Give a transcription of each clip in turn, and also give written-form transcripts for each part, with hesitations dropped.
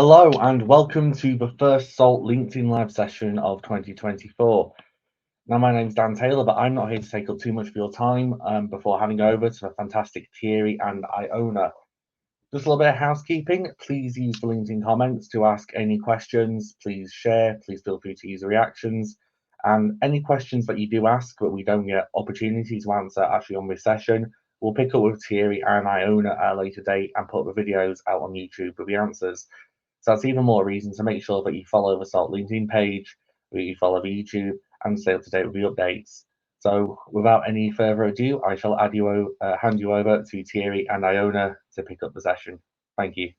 Hello and welcome to the first SALT LinkedIn Live session of 2024. Now, my name's Dan Taylor, but I'm not here to take up too much of your time before handing over to the fantastic Thierry and Iona. Just a little bit of housekeeping. Please use the LinkedIn comments to ask any questions. Please share. Please feel free to use the reactions. And any questions that you do ask but we don't get opportunity to answer actually on this session, we'll pick up with Thierry and Iona at a later date and put the videos out on YouTube with the answers. So that's even more reason to make sure that you follow the SALT LinkedIn page, that you follow the YouTube, and stay up to date with the updates. So without any further ado, I shall hand you over to Thierry and Iona to pick up the session. Thank you.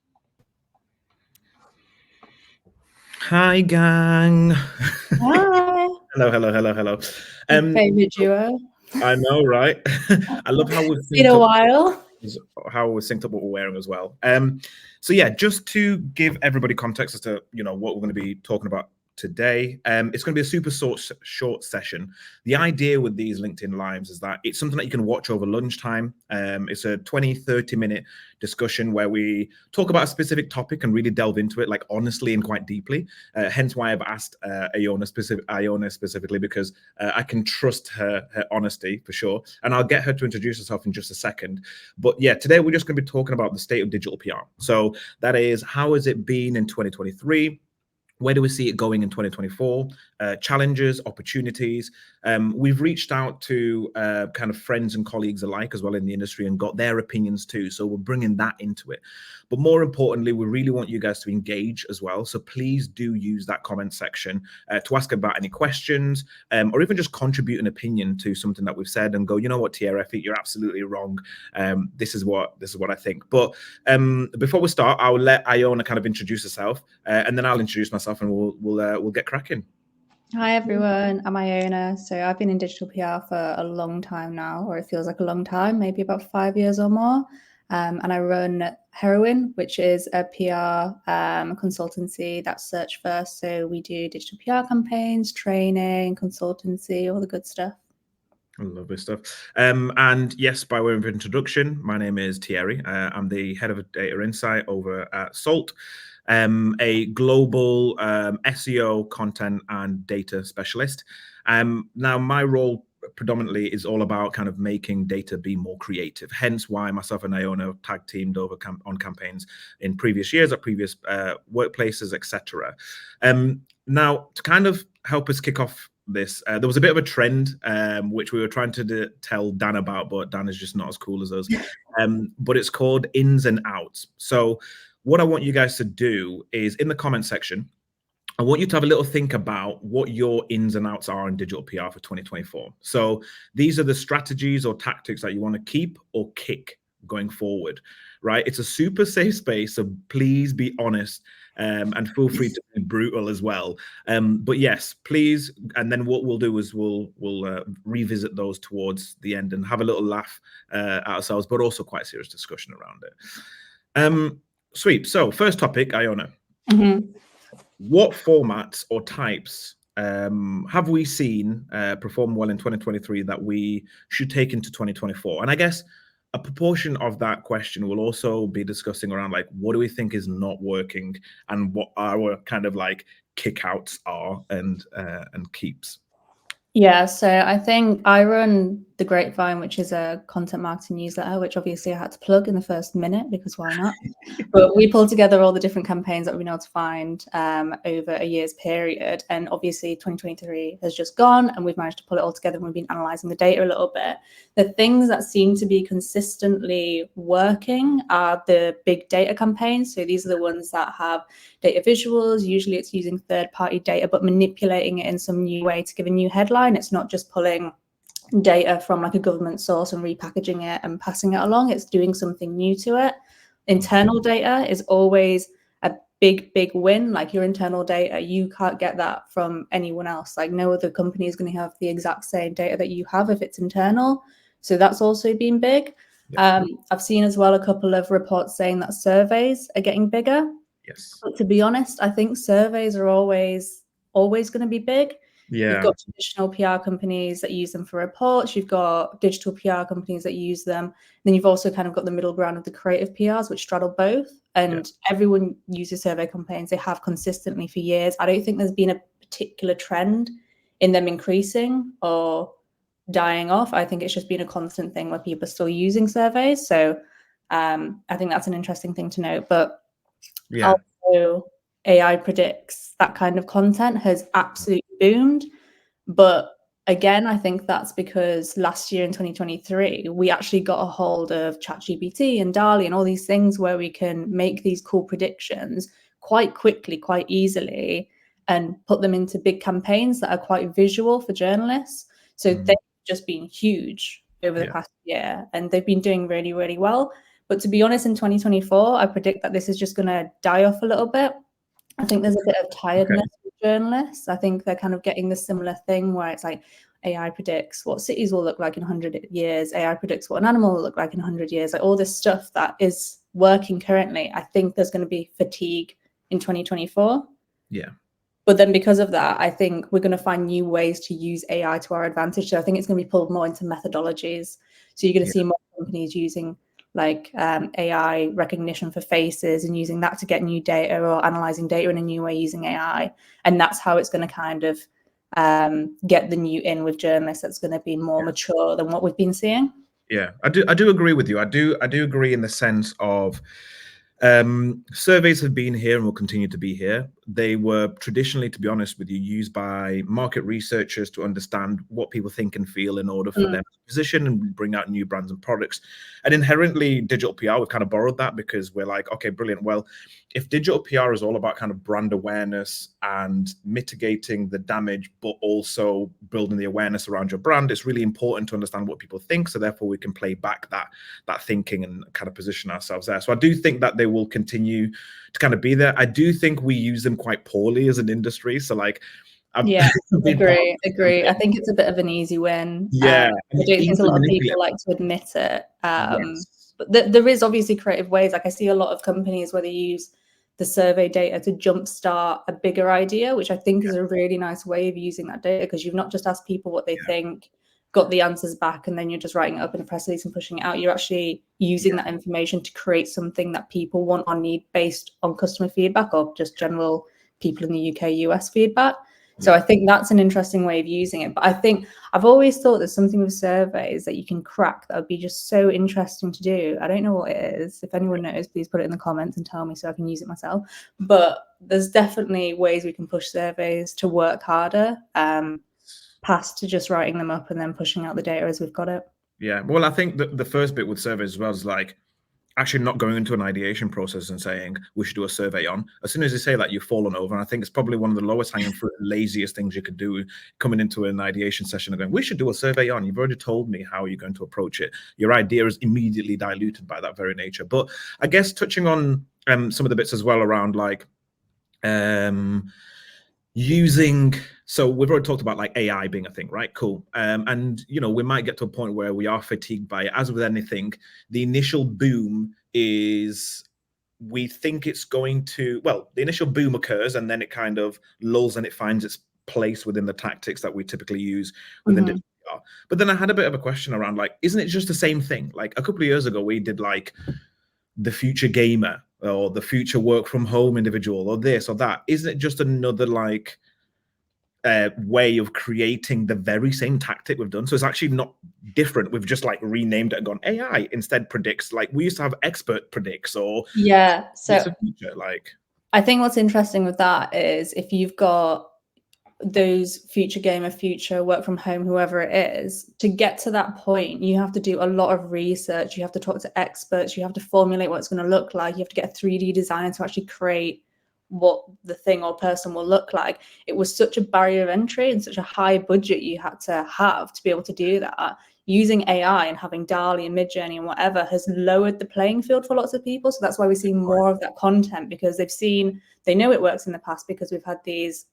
Hi, gang. Hi. Hello. Favorite duo. I know, right? I love how we've Been a while. How we're synced up what we're wearing as well. So yeah, just to give everybody context as to what we're going to be talking about today. It's going to be a super short session. The idea with these LinkedIn Lives is that it's something that you can watch over lunchtime. It's a 20-30 minute discussion where we talk about a specific topic and really delve into it, like honestly and quite deeply. Hence why I've asked Iona specifically, because I can trust her honesty for sure. And I'll get her to introduce herself in just a second. But yeah, today we're just going to be talking about the state of digital PR. So that is, how has it been in 2023? Where do we see it going in 2024? Challenges, opportunities. We've reached out to kind of friends and colleagues alike as well in the industry and got their opinions too. So we're bringing that into it. But more importantly, we really want you guys to engage as well. So please do use that comment section to ask about any questions or even just contribute an opinion to something that we've said and go, you know what, Thierry, I think you're absolutely wrong. This is what I think. But before we start, I'll let Iona kind of introduce herself and then I'll introduce myself and we'll get cracking. Hi everyone, I'm Iona. So I've been in digital PR for a long time now, or it feels like a long time, maybe about 5 years or more. And I run Heroin, which is a PR consultancy that's search first. So we do digital PR campaigns, training, consultancy, all the good stuff. Lovely stuff. And yes, by way of introduction, my name is Thierry. I'm the head of data insight over at SALT. A global SEO, content and data specialist. Now, my role predominantly is all about kind of making data be more creative. Hence why myself and Iona tag teamed over on campaigns in previous years at previous workplaces, etc. Now, to kind of help us kick off this, there was a bit of a trend which we were trying to tell Dan about, but Dan is just not as cool as us. But it's called ins and outs. So what I want you guys to do is in the comment section, I want you to have a little think about what your ins and outs are in digital PR for 2024. So these are the strategies or tactics that you want to keep or kick going forward, right? It's a super safe space, so please be honest and feel free to be brutal as well. But yes, please. And then what we'll do is we'll revisit those towards the end and have a little laugh at ourselves, but also quite serious discussion around it. Sweet. So first topic, Iona. Mm-hmm. What formats or types have we seen perform well in 2023 that we should take into 2024? And I guess a proportion of that question will also be discussing around like, what do we think is not working and what our kind of like kick-outs are and keeps? Yeah, so I think I run The Grapevine, which is a content marketing newsletter, which obviously I had to plug in the first minute because why not? But we pull together all the different campaigns that we've been able to find over a year's period. And obviously 2023 has just gone and we've managed to pull it all together and we've been analysing the data a little bit. The things that seem to be consistently working are the big data campaigns. So these are the ones that have data visuals. Usually it's using third-party data, but manipulating it in some new way to give a new headline. It's not just pulling data from like a government source and repackaging it and passing it along. It's doing something new to it. Internal data is always a big win. Like your internal data, you can't get that from anyone else. Like no other company is going to have the exact same data that you have if it's internal. So that's also been big. Yeah. I've seen as well a couple of reports saying that surveys are getting bigger. Yes. But to be honest, I think surveys are always going to be big. You've got traditional PR companies that use them for reports. You've got digital PR companies that use them. Then you've also kind of got the middle ground of the creative PRs, which straddle both. And everyone uses survey campaigns. They have consistently for years. I don't think there's been a particular trend in them increasing or dying off. I think it's just been a constant thing where people are still using surveys. So I think that's an interesting thing to note. But also, AI predicts that kind of content has absolutely boomed. But again, I think that's because last year in 2023, we actually got a hold of ChatGPT and DALL-E and all these things where we can make these cool predictions quite quickly, quite easily, and put them into big campaigns that are quite visual for journalists. So they've just been huge over the past year, and they've been doing really, really well. But to be honest, in 2024, I predict that this is just going to die off a little bit. I think there's a bit of tiredness with journalists. I think they're kind of getting the similar thing where it's like AI predicts what cities will look like in 100 years. AI predicts what an animal will look like in 100 years. Like all this stuff that is working currently. I think there's going to be fatigue in 2024. Yeah. But then because of that, I think we're going to find new ways to use AI to our advantage. So I think it's going to be pulled more into methodologies. So you're going to see more companies using like AI recognition for faces and using that to get new data or analyzing data in a new way using AI. And that's how it's going to kind of get the new in with journalists. That's going to be more mature than what we've been seeing. Yeah, I do agree with you. I do agree in the sense of surveys have been here and will continue to be here. They were traditionally, to be honest with you, used by market researchers to understand what people think and feel in order for them to position and bring out new brands and products. And inherently, digital PR, we've kind of borrowed that because we're like, okay, brilliant. Well, if digital PR is all about kind of brand awareness and mitigating the damage, but also building the awareness around your brand, it's really important to understand what people think. So therefore, we can play back that thinking and kind of position ourselves there. So I do think that they will continue to kind of be there. I do think we use them quite poorly as an industry. So like, agree. I think it's a bit of an easy win. I don't think a lot of people like to admit it. But there is obviously creative ways. Like I see a lot of companies where they use the survey data to jumpstart a bigger idea, which I think is a really nice way of using that data, because you've not just asked people what they think, got the answers back, and then you're just writing it up in a press release and pushing it out. You're actually using that information to create something that people want or need based on customer feedback or just general people in the UK, US feedback. So I think that's an interesting way of using it. But I think I've always thought there's something with surveys that you can crack that would be just so interesting to do. I don't know what it is. If anyone knows, please put it in the comments and tell me so I can use it myself. But there's definitely ways we can push surveys to work harder, past to just writing them up and then pushing out the data as we've got it. Yeah, well, I think the first bit with surveys as well is like actually not going into an ideation process and saying we should do a survey on. As soon as you say that, you've fallen over. And I think it's probably one of the lowest hanging fruit, laziest things you could do coming into an ideation session and going, we should do a survey on. You've already told me how you're going to approach it. Your idea is immediately diluted by that very nature. But I guess touching on some of the bits as well around like using, so we've already talked about like AI being a thing, right? Cool. And, you know, we might get to a point where we are fatigued by it. As with anything, the initial boom is, we think it's going to, well, the initial boom occurs and then it kind of lulls and it finds its place within the tactics that we typically use within digital PR. But then I had a bit of a question around like, isn't it just the same thing? Like a couple of years ago, we did like the future gamer or the future work from home individual or this or that. Isn't it just another like way of creating the very same tactic we've done? So it's actually not different. We've just like renamed it and gone AI instead predicts. Like we used to have expert predicts or so it's a feature, like I think what's interesting with that is if you've got those future gamer, future work from home, whoever it is, to get to that point, you have to do a lot of research. You have to talk to experts. You have to formulate what it's going to look like. You have to get a 3D designer to actually create what the thing or person will look like. It was such a barrier of entry and such a high budget you had to have to be able to do that. Using AI and having DALL-E and Midjourney and whatever has lowered the playing field for lots of people. So that's why we see more of that content, because they know it works in the past because we've had these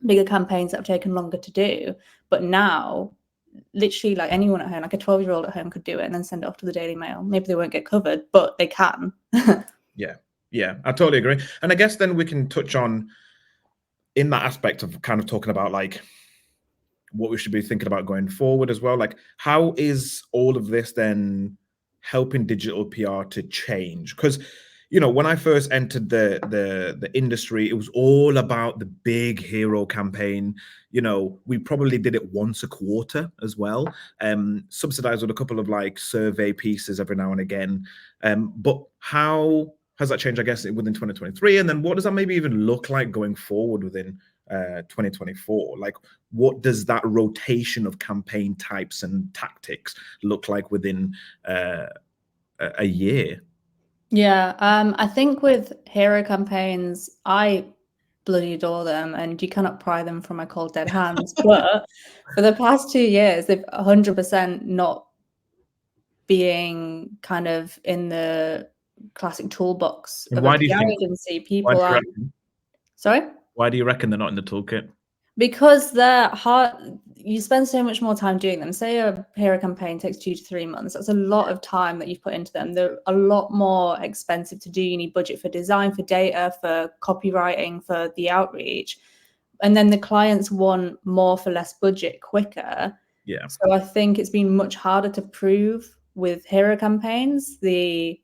bigger campaigns that have taken longer to do. But now, literally, like anyone at home, like a 12-year-old at home could do it and then send it off to the Daily Mail. Maybe they won't get covered, but they can. Yeah, I totally agree. And I guess then we can touch on, in that aspect of kind of talking about like what we should be thinking about going forward as well. Like, how is all of this then helping digital PR to change? Because, you know, when I first entered the industry, it was all about the big hero campaign. You know, we probably did it once a quarter as well, subsidized with a couple of like survey pieces every now and again. But how has that changed, I guess, within 2023? And then what does that maybe even look like going forward within 2024? Like, what does that rotation of campaign types and tactics look like within a year? Yeah, I think with hero campaigns, I bloody adore them, and you cannot pry them from my cold dead hands. But for the past 2 years, they've 100% not being kind of in the classic toolbox And of a why do you PR think? agency. Why do People you aren't. reckon? Sorry? Why do you reckon they're not in the toolkit? Because they're hard. You spend so much more time doing them. Say a hero campaign takes 2 to 3 months. That's a lot of time that you've put into them. They're a lot more expensive to do. You need budget for design, for data, for copywriting, for the outreach. And then the clients want more for less budget quicker. Yeah. So I think it's been much harder to prove with hero campaigns the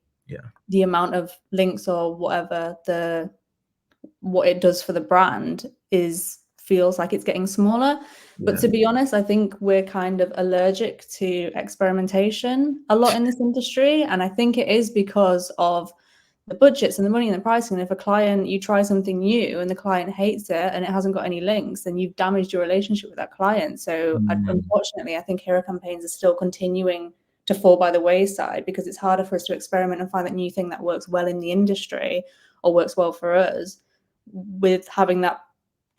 amount of links or whatever what it does for the brand feels like it's getting smaller. But to be honest, I think we're kind of allergic to experimentation a lot in this industry. And I think it is because of the budgets and the money and the pricing. And if a client, you try something new and the client hates it and it hasn't got any links, then you've damaged your relationship with that client. So unfortunately, I think hero campaigns are still continuing to fall by the wayside because it's harder for us to experiment and find that new thing that works well in the industry or works well for us, with having that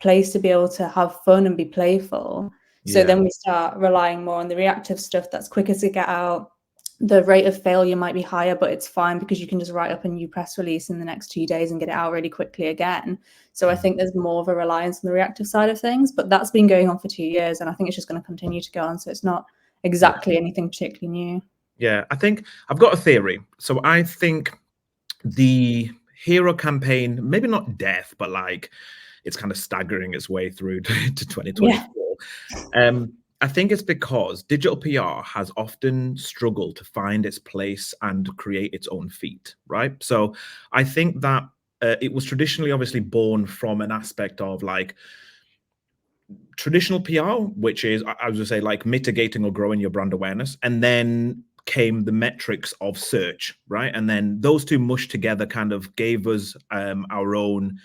place to be able to have fun and be playful. So then we start relying more on the reactive stuff that's quicker to get out. The rate of failure might be higher, but it's fine because you can just write up a new press release in the next 2 days and get it out really quickly again. So I think there's more of a reliance on the reactive side of things, but that's been going on for 2 years and I think it's just going to continue to go on. So it's not exactly anything particularly new. Yeah, I think I've got a theory. So I think the hero campaign, maybe not death, but like it's kind of staggering its way through to 2024. I think it's because digital PR has often struggled to find its place and create its own feet, right? So I think that it was traditionally obviously born from an aspect of like traditional PR, which is, I was going to say, like mitigating or growing your brand awareness. And then came the metrics of search, right? And then those two mushed together kind of gave us our own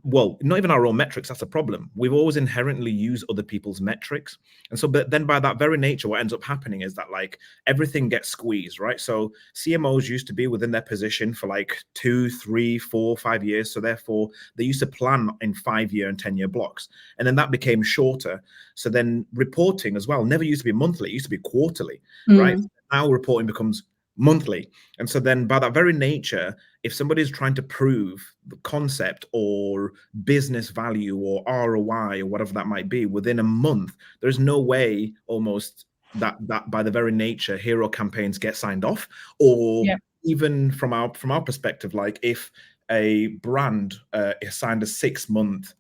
well, not even our own metrics, that's a problem. We've always inherently used other people's metrics. And so, but then by that very nature, what ends up happening is that like everything gets squeezed, right? So CMOs used to be within their position for like 2, 3, 4, 5 years. So therefore they used to plan in 5-year and 10-year blocks. And then that became shorter. So then reporting as well never used to be monthly, it used to be quarterly, right? Now reporting becomes monthly. And so then by that very nature, if somebody's trying to prove the concept or business value or ROI or whatever that might be within a month, there's no way almost that by the very nature hero campaigns get signed off. Or even from our perspective, like if a brand is signed a 6-month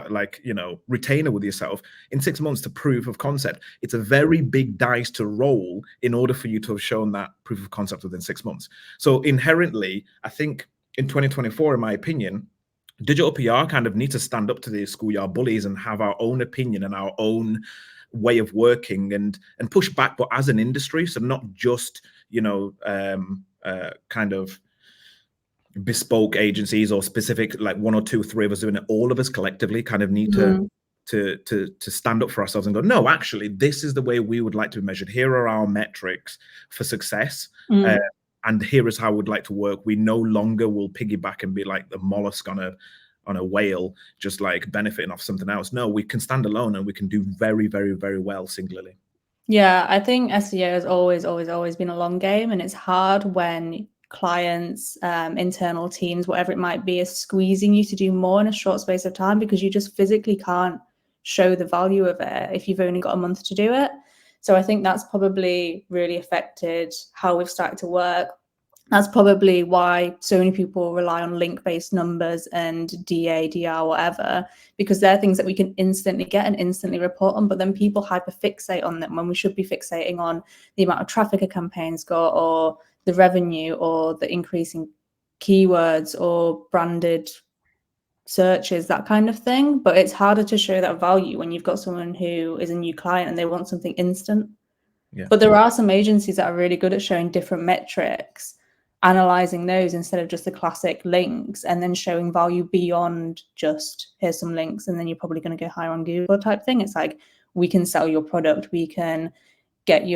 like, you know, retainer with yourself in 6 months to proof of concept, it's a very big dice to roll in order for you to have shown that proof of concept within 6 months. So inherently, I think in 2024, in my opinion, digital PR kind of needs to stand up to these schoolyard bullies and have our own opinion and our own way of working and push back, but as an industry, so not just, you know, kind of bespoke agencies or specific like 1 or 2, 3 of us doing it. All of us collectively kind of need to stand up for ourselves and go, no, actually, this is the way we would like to be measured. Here are our metrics for success. And here is how we'd like to work. We no longer will piggyback and be like the mollusk on a whale, just like benefiting off something else. No, we can stand alone and we can do very, very, very well singularly. Yeah, I think SEO has always been a long game, and it's hard when clients, internal teams, whatever it might be, is squeezing you to do more in a short space of time because you just physically can't show the value of it if you've only got a month to do it. So I think that's probably really affected how we've started to work. That's probably why so many people rely on link-based numbers and DA, DR, whatever, because they're things that we can instantly get and instantly report on. But then people hyperfixate on them when we should be fixating on the amount of traffic a campaign's got, or the revenue, or the increasing keywords, or branded searches, that kind of thing. But it's harder to show that value when you've got someone who is a new client and they want something instant. Yeah. But there are some agencies that are really good at showing different metrics, analyzing those instead of just the classic links, and then showing value beyond just here's some links and then you're probably going to go higher on Google type thing. It's like, we can sell your product, we can get you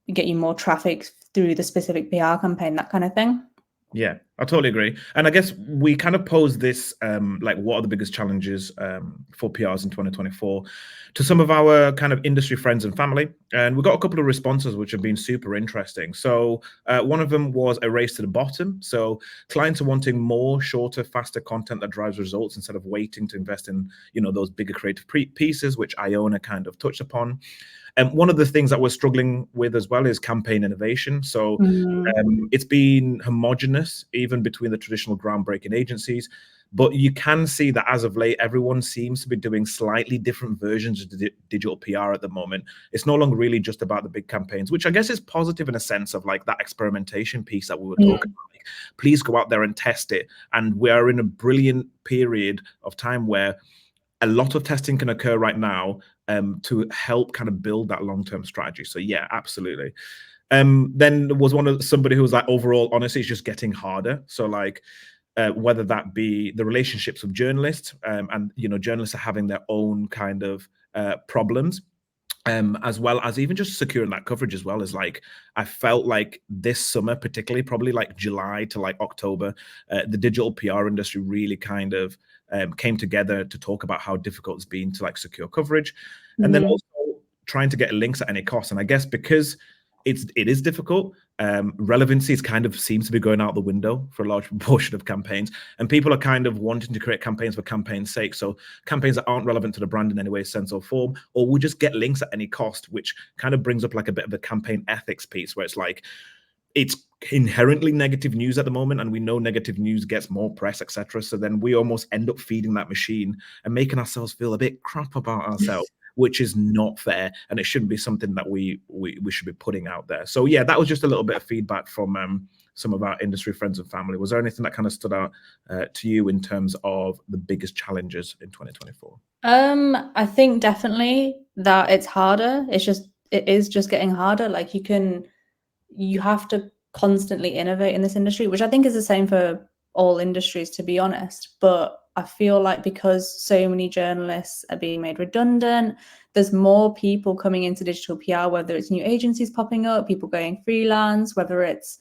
more traffic through the specific PR campaign, that kind of thing. Yeah, I totally agree. And I guess we kind of pose this, like, what are the biggest challenges for PRs in 2024 to some of our kind of industry friends and family. And we got a couple of responses which have been super interesting. So one of them was a race to the bottom. So clients are wanting more, shorter, faster content that drives results instead of waiting to invest in, those bigger creative pieces, which Iona kind of touched upon. And one of the things that we're struggling with as well is campaign innovation. So it's been homogenous, even between the traditional groundbreaking agencies. But you can see that as of late, everyone seems to be doing slightly different versions of digital PR at the moment. It's no longer really just about the big campaigns, which I guess is positive in a sense of like that experimentation piece that we were talking about. Like, please go out there and test it. And we are in a brilliant period of time where a lot of testing can occur right now to help kind of build that long-term strategy. So yeah, absolutely. Then there was somebody who was like, overall, honestly, it's just getting harder. So like, whether that be the relationships with journalists, and journalists are having their own kind of problems, as well as even just securing that coverage as well. As like, I felt like this summer, particularly probably like July to like October, the digital PR industry really kind of came together to talk about how difficult it's been to like secure coverage, and then also trying to get links at any cost. And I guess because it is difficult, relevancy kind of seems to be going out the window for a large proportion of campaigns, and people are kind of wanting to create campaigns for campaign's sake. So campaigns that aren't relevant to the brand in any way, sense, or form, or we just get links at any cost, which kind of brings up like a bit of a campaign ethics piece where it's like, it's inherently negative news at the moment, and we know negative news gets more press, etc. So then we almost end up feeding that machine and making ourselves feel a bit crap about ourselves, which is not fair, and it shouldn't be something that we should be putting out there. So yeah, that was just a little bit of feedback from some of our industry friends and family. Was there anything that kind of stood out to you in terms of the biggest challenges in 2024? I think definitely that it's harder. It is just getting harder. Like you have to constantly innovate in this industry, which I think is the same for all industries, to be honest. But I feel like because so many journalists are being made redundant, there's more people coming into digital PR, whether it's new agencies popping up, people going freelance, whether it's,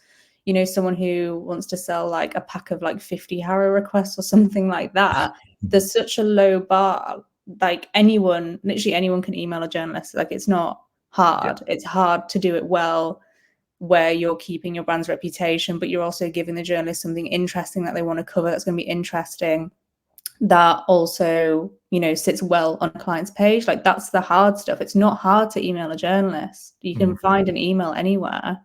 someone who wants to sell like a pack of like 50 Harrow requests or something like that. There's such a low bar. Like literally anyone can email a journalist. Like, it's not hard. Yeah. It's hard to do it well, where you're keeping your brand's reputation, but you're also giving the journalist something interesting that they want to cover, that's going to be interesting, that also, sits well on a client's page. Like, that's the hard stuff. It's not hard to email a journalist. You can find an email anywhere,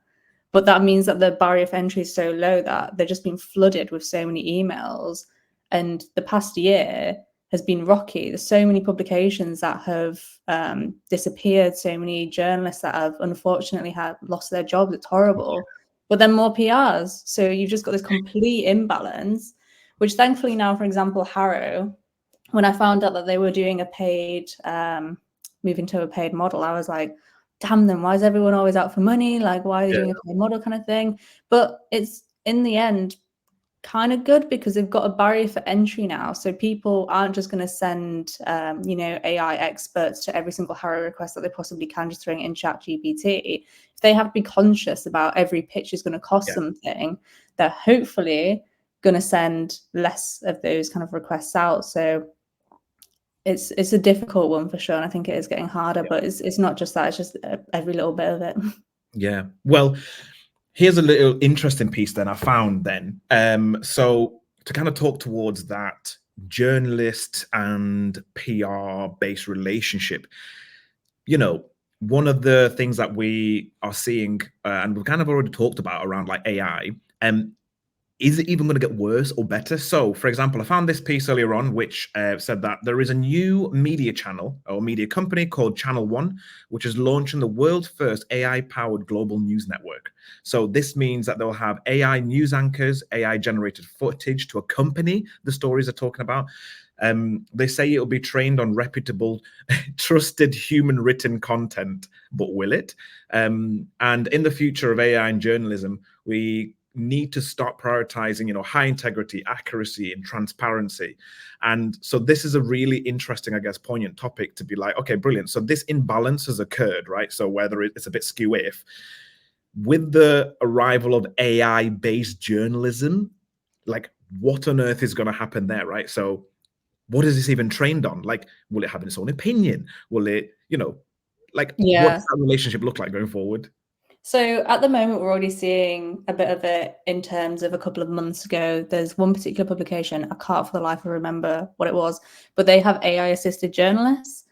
but that means that the barrier for entry is so low that they're just being flooded with so many emails. And the past year has been rocky. There's so many publications that have disappeared, so many journalists that have unfortunately lost their jobs. It's horrible. But then more PRs. So you've just got this complete imbalance, which thankfully now, for example, Harrow, when I found out that they were doing moving to a paid model, I was like, damn them, why is everyone always out for money? Like, why are they doing a paid model kind of thing? But it's, in the end, kind of good because they've got a barrier for entry now. So people aren't just going to send, AI experts to every single Harrow request that they possibly can, just throwing it in ChatGPT. If they have to be conscious about every pitch is going to cost something, they're hopefully going to send less of those kind of requests out. So it's a difficult one for sure, and I think it is getting harder. But it's not just that; it's just every little bit of it. Yeah. Well, here's a little interesting piece then I found then. So to kind of talk towards that journalist and PR based relationship, one of the things that we are seeing, and we've kind of already talked about around like AI, is it even going to get worse or better? So, for example, I found this piece earlier on, which said that there is a new media channel or media company called Channel One, which is launching the world's first AI-powered global news network. So this means that they'll have AI news anchors, AI-generated footage to accompany the stories they're talking about. They say it'll be trained on reputable, trusted human-written content, but will it? And in the future of AI and journalism, we need to start prioritizing, high integrity, accuracy, and transparency. And so this is a really interesting, I guess, poignant topic to be like, okay, brilliant. So this imbalance has occurred, right? So whether it's a bit skew if, with the arrival of AI-based journalism, like what on earth is going to happen there, right? So what is this even trained on? Like, will it have its own opinion? Will it, like, what does that relationship look like going forward? So at the moment, we're already seeing a bit of it in terms of a couple of months ago. There's one particular publication, I can't for the life of remember what it was, but they have AI-assisted journalists.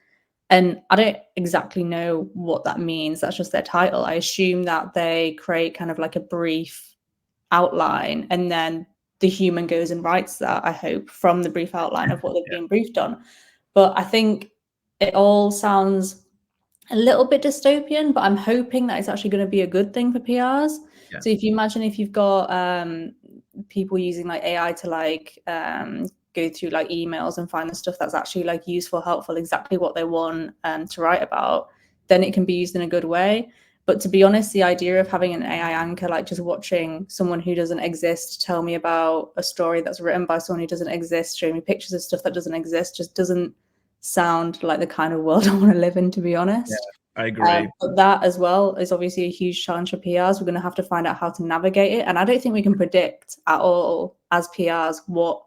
And I don't exactly know what that means. That's just their title. I assume that they create kind of like a brief outline and then the human goes and writes that, I hope, from the brief outline of what they've been briefed on. But I think it all sounds a little bit dystopian, but I'm hoping that it's actually going to be a good thing for PRs. Yeah. So if you imagine if you've got people using like AI to like go through like emails and find the stuff that's actually like useful, helpful, exactly what they want to write about, then it can be used in a good way. But to be honest, the idea of having an AI anchor, like just watching someone who doesn't exist tell me about a story that's written by someone who doesn't exist, showing me pictures of stuff that doesn't exist, just doesn't sound like the kind of world I want to live in, to be honest. Yeah, I agree. But that as well is obviously a huge challenge for PRs. We're going to have to find out how to navigate it. And I don't think we can predict at all as PRs what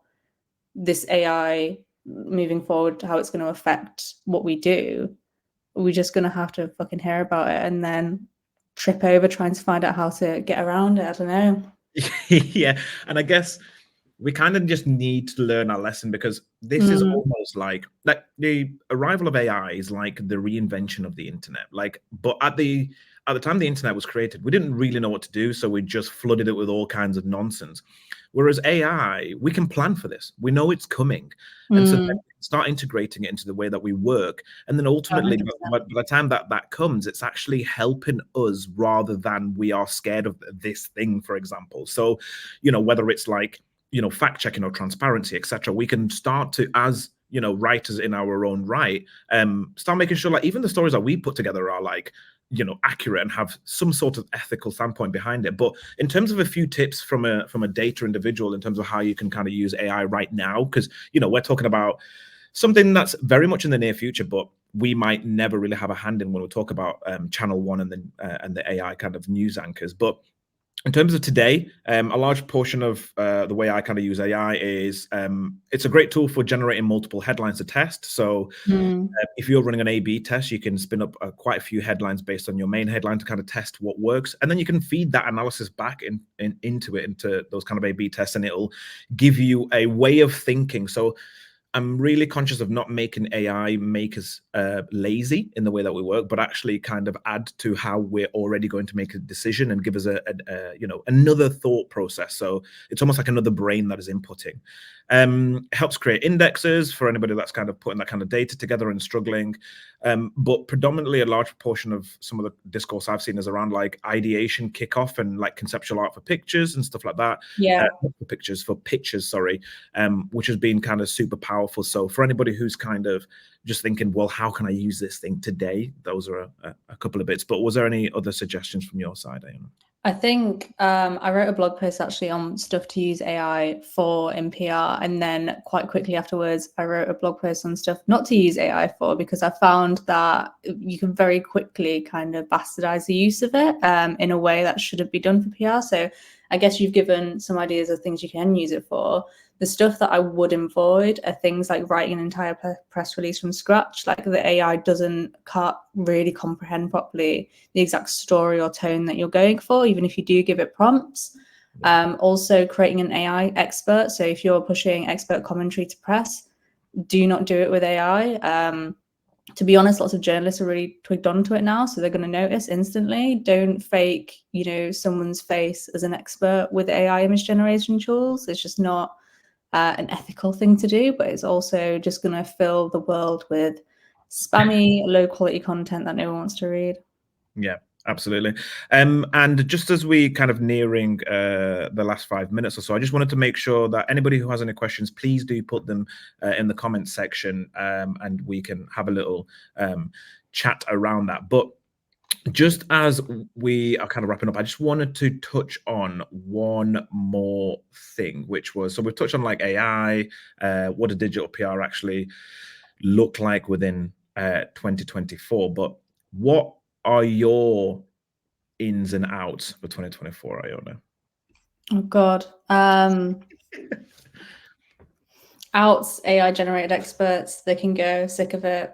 this AI moving forward, how it's going to affect what we do. We're just going to have to fucking hear about it and then trip over trying to find out how to get around it. I don't know. Yeah. And I guess we kind of just need to learn our lesson, because this is almost like the arrival of AI is like the reinvention of the internet. Like, but at the time the internet was created, we didn't really know what to do, so we just flooded it with all kinds of nonsense. Whereas AI, we can plan for this. We know it's coming, and so then we can start integrating it into the way that we work. And then ultimately, by the time that comes, it's actually helping us rather than we are scared of this thing, for example. So, whether it's like, fact checking or transparency, etc., we can start to, as writers in our own right, start making sure like even the stories that we put together are like, accurate and have some sort of ethical standpoint behind it. But in terms of a few tips from a data individual in terms of how you can kind of use AI right now, because we're talking about something that's very much in the near future, but we might never really have a hand in when we talk about Channel One and the AI kind of news anchors. But in terms of today, a large portion of the way I kind of use AI is it's a great tool for generating multiple headlines to test. So if you're running an A/B test, you can spin up quite a few headlines based on your main headline to kind of test what works. And then you can feed that analysis back into those kind of A/B tests, and it'll give you a way of thinking. So I'm really conscious of not making AI make us lazy in the way that we work, but actually kind of add to how we're already going to make a decision and give us another thought process. So it's almost like another brain that is inputting. Helps create indexes for anybody that's kind of putting that kind of data together and struggling. But predominantly a large proportion of some of the discourse I've seen is around like ideation kickoff and like conceptual art for pictures and stuff like that. For pictures, sorry, which has been kind of super powerful. So for anybody who's kind of just thinking, well, how can I use this thing today? Those are a couple of bits. But was there any other suggestions from your side, Iona? I think I wrote a blog post actually on stuff to use AI for in PR, and then quite quickly afterwards I wrote a blog post on stuff not to use AI for, because I found that you can very quickly kind of bastardize the use of it in a way that shouldn't be done for PR. So I guess you've given some ideas of things you can use it for. The stuff that I would avoid are things like writing an entire press release from scratch. Like the AI can't really comprehend properly the exact story or tone that you're going for, even if you do give it prompts. Also creating an AI expert. So if you're pushing expert commentary to press, do not do it with AI. to be honest, lots of journalists are really twigged onto it now, so they're going to notice instantly. Don't fake, someone's face as an expert with AI image generation tools. It's just not an ethical thing to do, but it's also just going to fill the world with spammy, low quality content that no one wants to read. Yeah, absolutely. And just as we kind of nearing the last 5 minutes or so, I just wanted to make sure that anybody who has any questions, please do put them in the comments section, and we can have a little chat around that. But just as we are kind of wrapping up, I just wanted to touch on one more thing, which was, so we've touched on like AI, what does digital PR actually look like within 2024, but what are your ins and outs for 2024, Iona? Oh God. Outs, AI generated experts, they can go, sick of it.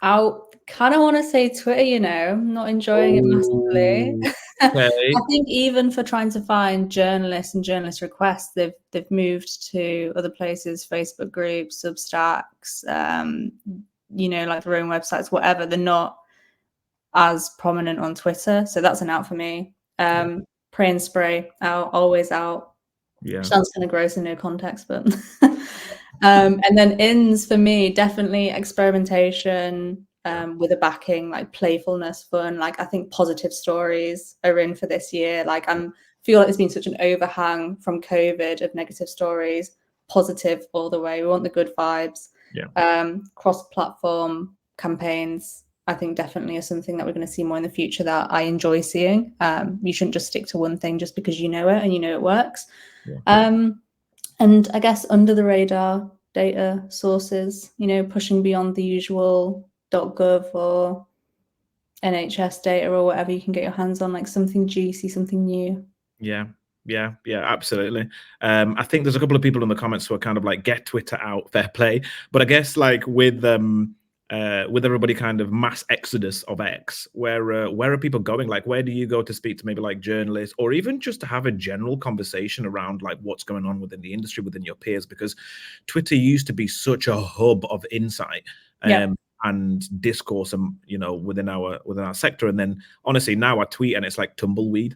Out, kind of want to say Twitter, I'm not enjoying it massively. Okay. I think even for trying to find journalists and journalist requests, they've moved to other places, Facebook groups, Substacks, like their own websites, whatever. They're not as prominent on Twitter, so that's an out for me. Pray and spray, out, always out. Yeah. Sounds kind of gross in no context, but and then ins for me, definitely experimentation with a backing, like playfulness, fun. Like I think positive stories are in for this year. Like feel like there's been such an overhang from COVID of negative stories. Positive all the way. We want the good vibes. Yeah. Cross-platform campaigns, I think definitely is something that we're going to see more in the future that I enjoy seeing. You shouldn't just stick to one thing just because you know it and you know it works. Yeah. And I guess under the radar data sources, pushing beyond the usual .gov or NHS data or whatever you can get your hands on, like something juicy, something new. Yeah, absolutely. I think there's a couple of people in the comments who are kind of like, get Twitter out, fair play. But I guess like with everybody kind of mass exodus of X, where are people going? Like, where do you go to speak to maybe like journalists, or even just to have a general conversation around like what's going on within the industry, within your peers? Because Twitter used to be such a hub of insight. And discourse, within our sector. And then honestly, now I tweet and it's like tumbleweed.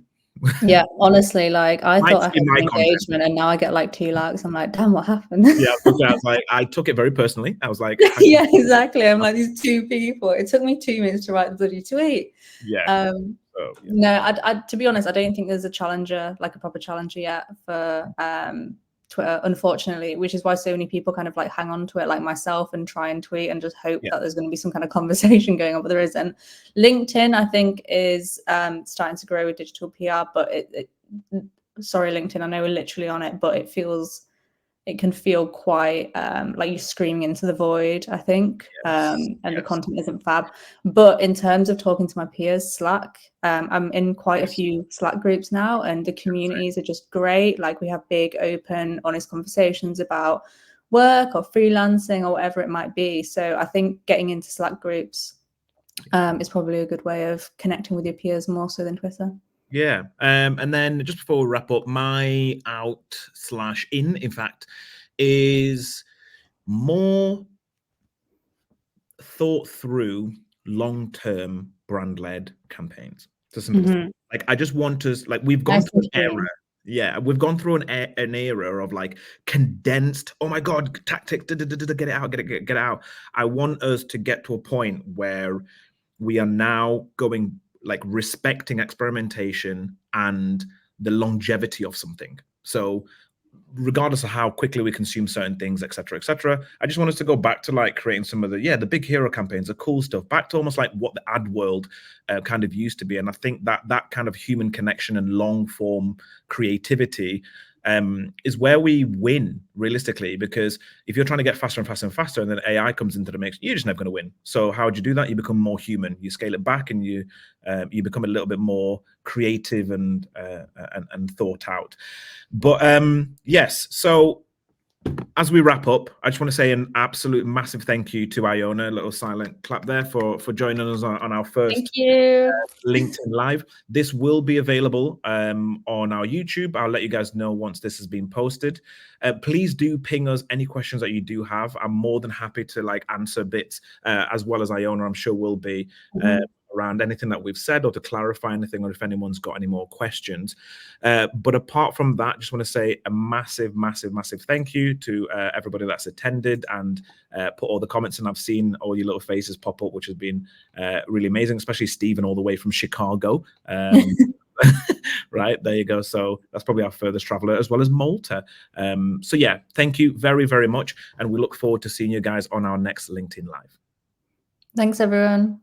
Yeah, honestly, like I thought I had my engagement, and now I get like 2 likes. I'm like, damn, what happened? Yeah, I was like, I took it very personally. I was like, yeah, exactly. I'm like, these 2 people. It took me 2 minutes to write the bloody tweet. Yeah. No, I to be honest, I don't think there's a challenger, like a proper challenger yet for Twitter, unfortunately, which is why so many people kind of like hang on to it, like myself, and try and tweet and just hope that there's going to be some kind of conversation going on, but there isn't. LinkedIn, I think, is starting to grow with digital PR, but sorry, LinkedIn, I know we're literally on it, but it can feel quite like you're screaming into the void, I think, and the content isn't fab. But in terms of talking to my peers, Slack, I'm in quite a few Slack groups now, and the communities are just great. Like we have big, open, honest conversations about work or freelancing or whatever it might be. So I think getting into Slack groups is probably a good way of connecting with your peers more so than Twitter. Yeah. And then just before we wrap up, my out/in fact, is more thought through long-term brand-led campaigns. It's as simple as that. Like, I just want to, like, we've gone through an era. Yeah, we've gone through an era of like condensed, oh my God, tactics, get it out, get it out. I want us to get to a point where we are now going, like, respecting experimentation and the longevity of something. So regardless of how quickly we consume certain things, et cetera, I just want us to go back to like creating some of the big hero campaigns, the cool stuff, back to almost like what the ad world kind of used to be. And I think that kind of human connection and long form creativity is where we win realistically, because if you're trying to get faster and faster and faster, and then AI comes into the mix, you're just never going to win. So how do you do that? You become more human. You scale it back, and you become a little bit more creative and thought out. But yes, so as we wrap up, I just want to say an absolute massive thank you to Iona, a little silent clap there for joining us on our first Thank you. LinkedIn Live. This will be available on our YouTube. I'll let you guys know once this has been posted. Please do ping us any questions that you do have. I'm more than happy to like answer bits as well as Iona, I'm sure will be around anything that we've said or to clarify anything or if anyone's got any more questions. But apart from that, just want to say a massive, massive, massive thank you to everybody that's attended and put all the comments, and I've seen all your little faces pop up, which has been really amazing, especially Stephen all the way from Chicago. Right, there you go. So that's probably our furthest traveler, as well as Malta. So yeah, thank you very, very much. And we look forward to seeing you guys on our next LinkedIn Live. Thanks, everyone.